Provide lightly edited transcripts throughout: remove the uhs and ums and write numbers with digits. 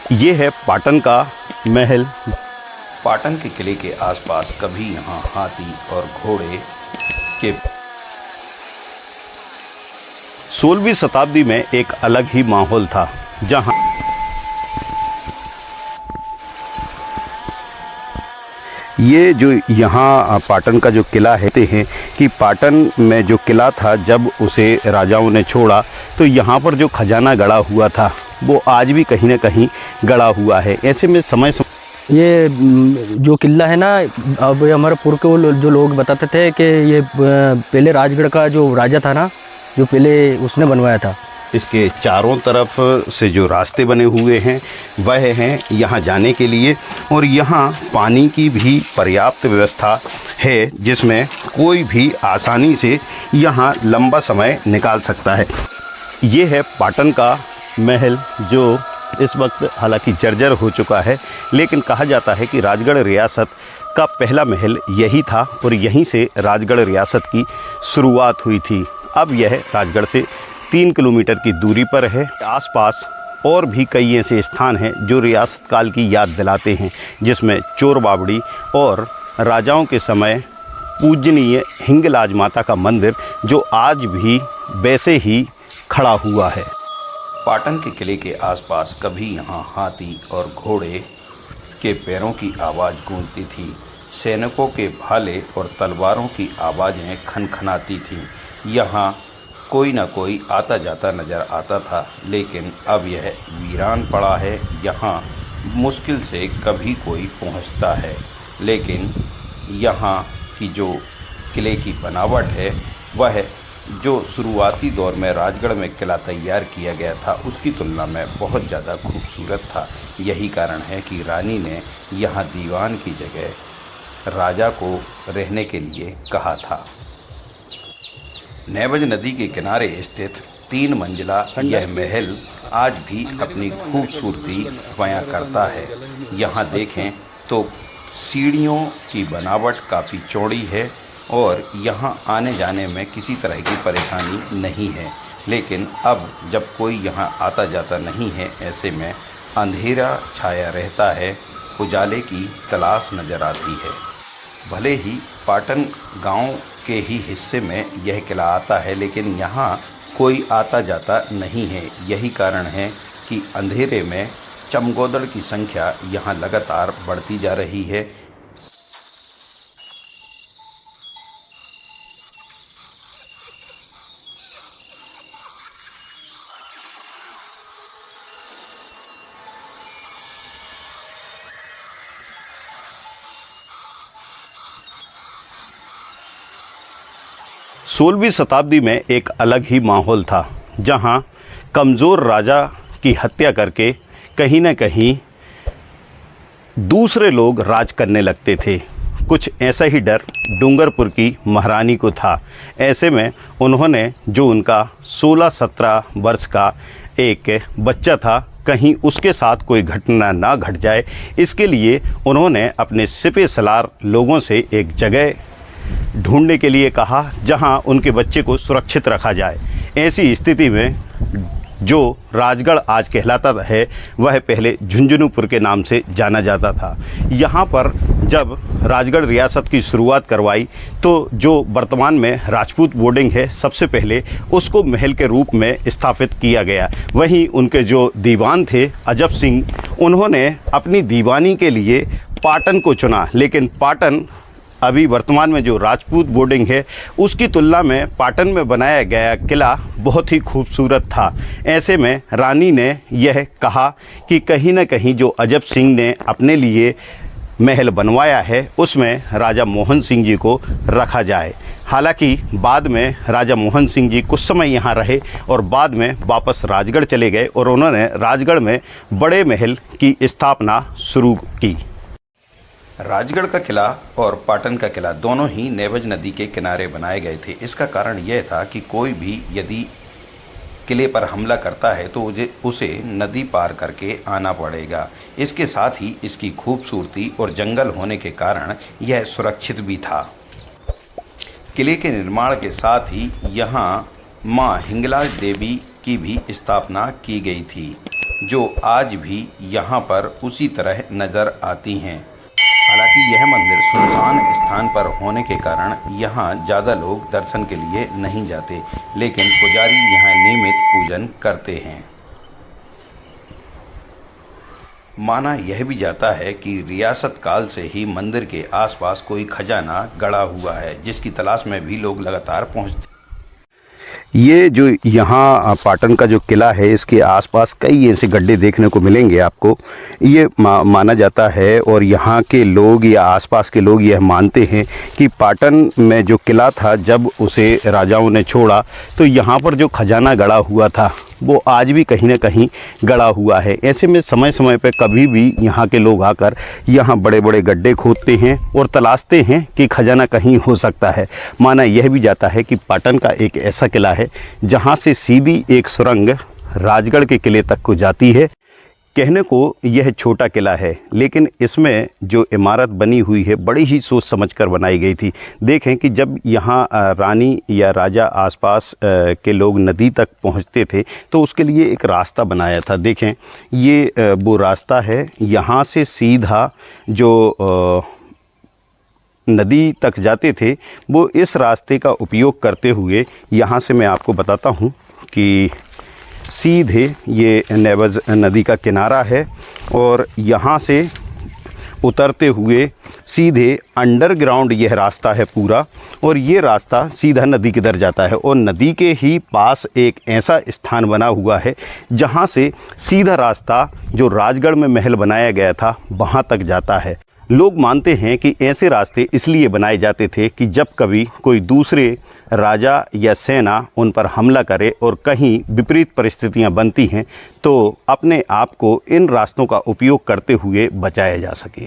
ये है पाटन का महल। पाटन के किले के आसपास कभी यहाँ हाथी और घोड़े के 16वीं शताब्दी में एक अलग ही माहौल था, जहाँ ये जो यहाँ पाटन का जो किला है कि पाटन में जो किला था, जब उसे राजाओं ने छोड़ा तो यहाँ पर जो खजाना गड़ा हुआ था वो आज भी कहीं ना कहीं गड़ा हुआ है। ऐसे में समय ये जो किला है ना, अब हमारे पूर्व के जो लोग बताते थे कि ये पहले राजगढ़ का जो राजा था ना, जो पहले उसने बनवाया था। इसके चारों तरफ से जो रास्ते बने हुए हैं वह हैं यहाँ जाने के लिए, और यहाँ पानी की भी पर्याप्त व्यवस्था है, जिसमें कोई भी आसानी से यहाँ लंबा समय निकाल सकता है। ये है पाटन का महल, जो इस वक्त हालांकि जर्जर हो चुका है, लेकिन कहा जाता है कि राजगढ़ रियासत का पहला महल यही था और यहीं से राजगढ़ रियासत की शुरुआत हुई थी। अब यह राजगढ़ से 3 किलोमीटर की दूरी पर है। आसपास और भी कई ऐसे स्थान हैं जो रियासत काल की याद दिलाते हैं, जिसमें चोर बावड़ी और राजाओं के समय पूजनीय हिंगलाज माता का मंदिर, जो आज भी वैसे ही खड़ा हुआ है। पाटन के किले के आसपास कभी यहाँ हाथी और घोड़े के पैरों की आवाज़ गूंजती थी। सैनिकों के भाले और तलवारों की आवाज़ें खनखनाती थीं। यहाँ कोई ना कोई आता जाता नज़र आता था, लेकिन अब यह वीरान पड़ा है। यहाँ मुश्किल से कभी कोई पहुँचता है, लेकिन यहाँ की जो किले की बनावट है वह जो शुरुआती दौर में राजगढ़ में किला तैयार किया गया था उसकी तुलना में बहुत ज़्यादा खूबसूरत था। यही कारण है कि रानी ने यहाँ दीवान की जगह राजा को रहने के लिए कहा था। नेवज नदी के किनारे स्थित 3 मंजिला यह महल आज भी अपनी खूबसूरती बयां करता है। यहाँ देखें तो सीढ़ियों की बनावट काफ़ी चौड़ी है और यहाँ आने जाने में किसी तरह की परेशानी नहीं है। लेकिन अब जब कोई यहाँ आता जाता नहीं है, ऐसे में अंधेरा छाया रहता है, उजाले की तलाश नज़र आती है। भले ही पाटन गांव के ही हिस्से में यह किला आता है, लेकिन यहाँ कोई आता जाता नहीं है। यही कारण है कि अंधेरे में चमगोदड़ की संख्या यहाँ लगातार बढ़ती जा रही है। सोलहवीं शताब्दी में एक अलग ही माहौल था, जहां कमज़ोर राजा की हत्या करके कहीं न कहीं दूसरे लोग राज करने लगते थे। कुछ ऐसा ही डर डूंगरपुर की महारानी को था। ऐसे में उन्होंने जो उनका 16-17 वर्ष का एक बच्चा था, कहीं उसके साथ कोई घटना ना घट जाए, इसके लिए उन्होंने अपने सिपह सलार लोगों से एक जगह ढूंढने के लिए कहा जहां उनके बच्चे को सुरक्षित रखा जाए। ऐसी स्थिति में जो राजगढ़ आज कहलाता है वह पहले झुंझुनूपुर के नाम से जाना जाता था। यहाँ पर जब राजगढ़ रियासत की शुरुआत करवाई तो जो वर्तमान में राजपूत बोर्डिंग है, सबसे पहले उसको महल के रूप में स्थापित किया गया। वहीं उनके जो दीवान थे अजब सिंह, उन्होंने अपनी दीवानी के लिए पाटन को चुना, लेकिन पाटन अभी वर्तमान में जो राजपूत बोर्डिंग है उसकी तुलना में पाटन में बनाया गया किला बहुत ही खूबसूरत था। ऐसे में रानी ने यह कहा कि कहीं न कहीं जो अजब सिंह ने अपने लिए महल बनवाया है उसमें राजा मोहन सिंह जी को रखा जाए। हालांकि बाद में राजा मोहन सिंह जी कुछ समय यहाँ रहे और बाद में वापस राजगढ़ चले गए और उन्होंने राजगढ़ में बड़े महल की स्थापना शुरू की। राजगढ़ का किला और पाटन का किला दोनों ही नेवज नदी के किनारे बनाए गए थे। इसका कारण यह था कि कोई भी यदि किले पर हमला करता है तो उसे नदी पार करके आना पड़ेगा। इसके साथ ही इसकी खूबसूरती और जंगल होने के कारण यह सुरक्षित भी था। किले के निर्माण के साथ ही यहाँ माँ हिंगलाज देवी की भी स्थापना की गई थी, जो आज भी यहाँ पर उसी तरह नज़र आती हैं। हालांकि यह मंदिर सुनसान स्थान पर होने के कारण यहाँ ज़्यादा लोग दर्शन के लिए नहीं जाते, लेकिन पुजारी यहाँ नियमित पूजन करते हैं। माना यह भी जाता है कि रियासत काल से ही मंदिर के आसपास कोई खजाना गड़ा हुआ है, जिसकी तलाश में भी लोग लगातार पहुँचते। ये जो यहाँ पाटन का जो किला है, इसके आसपास कई ऐसे गड्ढे देखने को मिलेंगे आपको। ये माना जाता है और यहाँ के लोग या आसपास के लोग यह मानते हैं कि पाटन में जो किला था, जब उसे राजाओं ने छोड़ा तो यहाँ पर जो खजाना गड़ा हुआ था वो आज भी कहीं ना कहीं गड़ा हुआ है। ऐसे में समय समय पर कभी भी यहाँ के लोग आकर यहाँ बड़े बड़े गड्ढे खोदते हैं और तलाशते हैं कि खजाना कहीं हो सकता है। माना यह भी जाता है कि पाटन का एक ऐसा किला है जहाँ से सीधी एक सुरंग राजगढ़ के किले तक को जाती है। कहने को यह छोटा किला है, लेकिन इसमें जो इमारत बनी हुई है बड़ी ही सोच समझकर बनाई गई थी। देखें कि जब यहाँ रानी या राजा आसपास के लोग नदी तक पहुँचते थे तो उसके लिए एक रास्ता बनाया था। देखें ये वो रास्ता है, यहाँ से सीधा जो नदी तक जाते थे वो इस रास्ते का उपयोग करते हुए, यहाँ से मैं आपको बताता हूँ कि सीधे ये नेवज नदी का किनारा है और यहाँ से उतरते हुए सीधे अंडरग्राउंड यह रास्ता है पूरा, और ये रास्ता सीधा नदी की तरफ जाता है। और नदी के ही पास एक ऐसा स्थान बना हुआ है जहाँ से सीधा रास्ता जो राजगढ़ में महल बनाया गया था वहाँ तक जाता है। लोग मानते हैं कि ऐसे रास्ते इसलिए बनाए जाते थे कि जब कभी कोई दूसरे राजा या सेना उन पर हमला करे और कहीं विपरीत परिस्थितियां बनती हैं तो अपने आप को इन रास्तों का उपयोग करते हुए बचाया जा सके।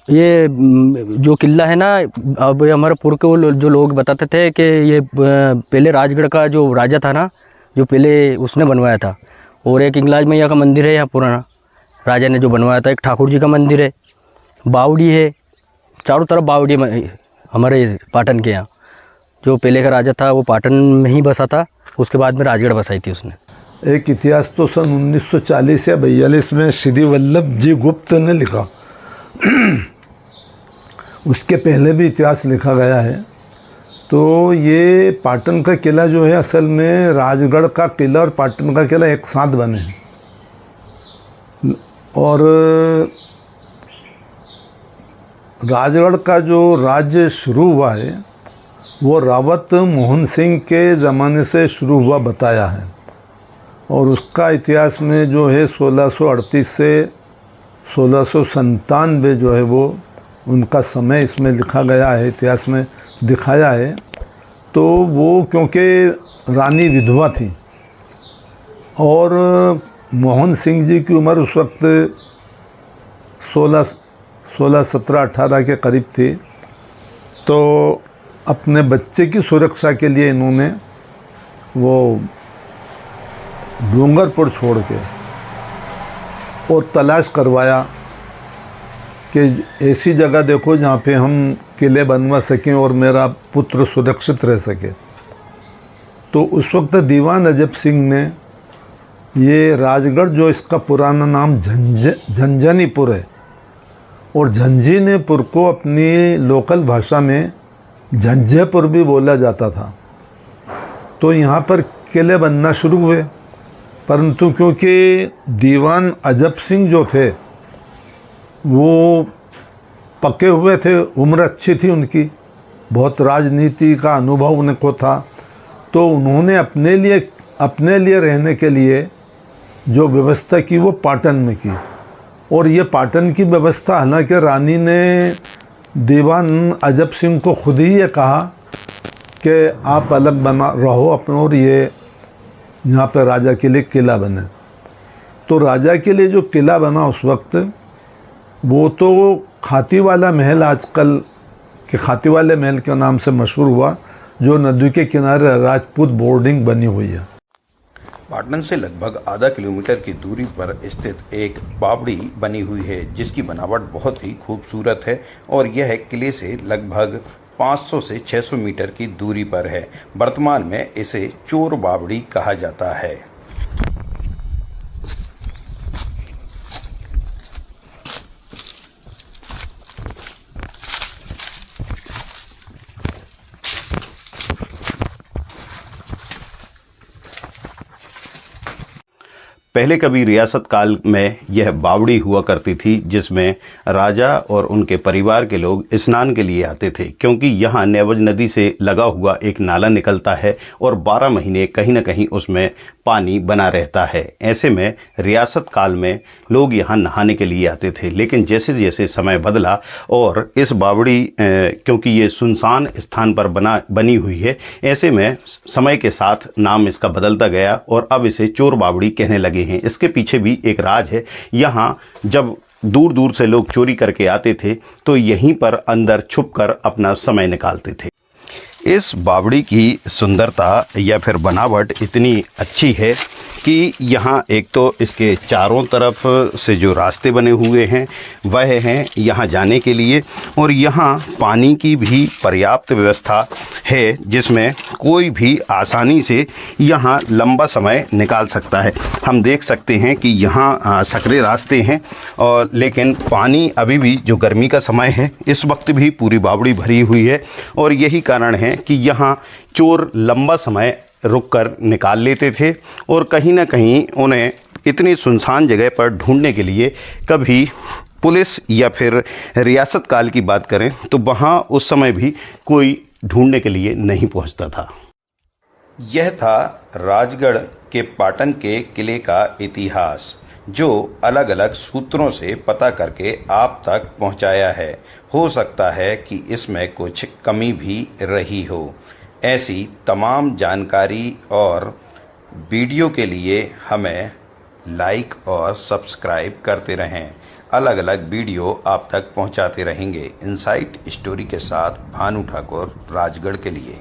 ये जो किला है ना, अब हमारे पूर्व के जो लोग बताते थे कि ये पहले राजगढ़ का जो राजा था ना, जो पहले उसने बनवाया था। और एक इंगलाज मैया का मंदिर है यहाँ पुराना, राजा ने जो बनवाया था। एक ठाकुर जी का मंदिर है, बावड़ी है, चारों तरफ बावड़ी हमारे पाटन के यहाँ। जो पहले का राजा था वो पाटन में ही बसा था, उसके बाद में राजगढ़ बसाई थी उसने। एक इतिहास तो सन 1940 या 42 में श्री वल्लभ जी गुप्त ने लिखा। उसके पहले भी इतिहास लिखा गया है। तो ये पाटन का किला जो है असल में राजगढ़ का किला और पाटन का किला एक साथ बने हैं। और राजगढ़ का जो राज्य शुरू हुआ है वो रावत मोहन सिंह के ज़माने से शुरू हुआ बताया है। और उसका इतिहास में जो है 1638 से 1697 जो है वो उनका समय इसमें लिखा गया है, इतिहास में दिखाया है। तो वो क्योंकि रानी विधवा थी और मोहन सिंह जी की उम्र उस वक्त 16, 17, 18 के करीब थी। तो अपने बच्चे की सुरक्षा के लिए इन्होंने वो डूंगरपुर छोड़ के और तलाश करवाया कि ऐसी जगह देखो जहाँ पे हम किले बनवा सकें और मेरा पुत्र सुरक्षित रह सके। तो उस वक्त दीवान अजब सिंह ने ये राजगढ़, जो इसका पुराना नाम झंझनीपुर है, और झंझनीपुर को अपनी लोकल भाषा में झंझेपुर भी बोला जाता था। तो यहाँ पर किले बनना शुरू हुए, परंतु क्योंकि दीवान अजब सिंह जो थे वो पके हुए थे, उम्र अच्छी थी उनकी, बहुत राजनीति का अनुभव उनको था, तो उन्होंने अपने लिए रहने के लिए जो व्यवस्था की वो पाटन में की। और ये पाटन की व्यवस्था हालांकि रानी ने दीवान अजब सिंह को खुद ही ये कहा कि आप अलग बना रहो अपने, और ये यहाँ पर राजा के लिए किला बने। तो राजा के लिए जो किला बना उस वक्त वो तो खातीवाला महल, आजकल के खातीवाले महल के नाम से मशहूर हुआ, जो नदी के किनारे राजपूत बोर्डिंग बनी हुई है। पाटन से लगभग आधा किलोमीटर की दूरी पर स्थित एक बावड़ी बनी हुई है, जिसकी बनावट बहुत ही खूबसूरत है और यह किले से लगभग 500 से 600 मीटर की दूरी पर है। वर्तमान में इसे चोर बावड़ी कहा जाता है। पहले कभी रियासत काल में यह बावड़ी हुआ करती थी, जिसमें राजा और उनके परिवार के लोग स्नान के लिए आते थे, क्योंकि यहाँ नेवज नदी से लगा हुआ एक नाला निकलता है और 12 महीने कहीं न कहीं उसमें पानी बना रहता है। ऐसे में रियासत काल में लोग यहाँ नहाने के लिए आते थे। लेकिन जैसे जैसे समय बदला और इस बावड़ी क्योंकि ये सुनसान स्थान पर बनी हुई है, ऐसे में समय के साथ नाम इसका बदलता गया और अब इसे चोर बावड़ी कहने लगे हैं। इसके पीछे भी एक राज है। यहाँ जब दूर दूर से लोग चोरी करके आते थे तो यहीं पर अंदर छुपकर अपना समय निकालते थे। इस बावड़ी की सुंदरता या फिर बनावट इतनी अच्छी है कि यहाँ एक तो इसके चारों तरफ से जो रास्ते बने हुए हैं वह हैं यहाँ जाने के लिए, और यहाँ पानी की भी पर्याप्त व्यवस्था है, जिसमें कोई भी आसानी से यहाँ लंबा समय निकाल सकता है। हम देख सकते हैं कि यहाँ सकरे रास्ते हैं, और लेकिन पानी अभी भी, जो गर्मी का समय है इस वक्त भी पूरी बावड़ी भरी हुई है, और यही कारण है कि यहाँ चोर लंबा समय रुककर निकाल लेते थे और कहीं ना कहीं उन्हें इतनी सुनसान जगह पर ढूंढने के लिए कभी पुलिस या फिर रियासत काल की बात करें तो वहाँ उस समय भी कोई ढूंढने के लिए नहीं पहुँचता था। यह था राजगढ़ के पाटन के किले का इतिहास, जो अलग अलग सूत्रों से पता करके आप तक पहुंचाया है। हो सकता है कि इसमें कुछ कमी भी रही हो। ऐसी तमाम जानकारी और वीडियो के लिए हमें लाइक और सब्सक्राइब करते रहें। अलग अलग वीडियो आप तक पहुंचाते रहेंगे। इनसाइट स्टोरी के साथ भानु ठाकुर, राजगढ़ के लिए।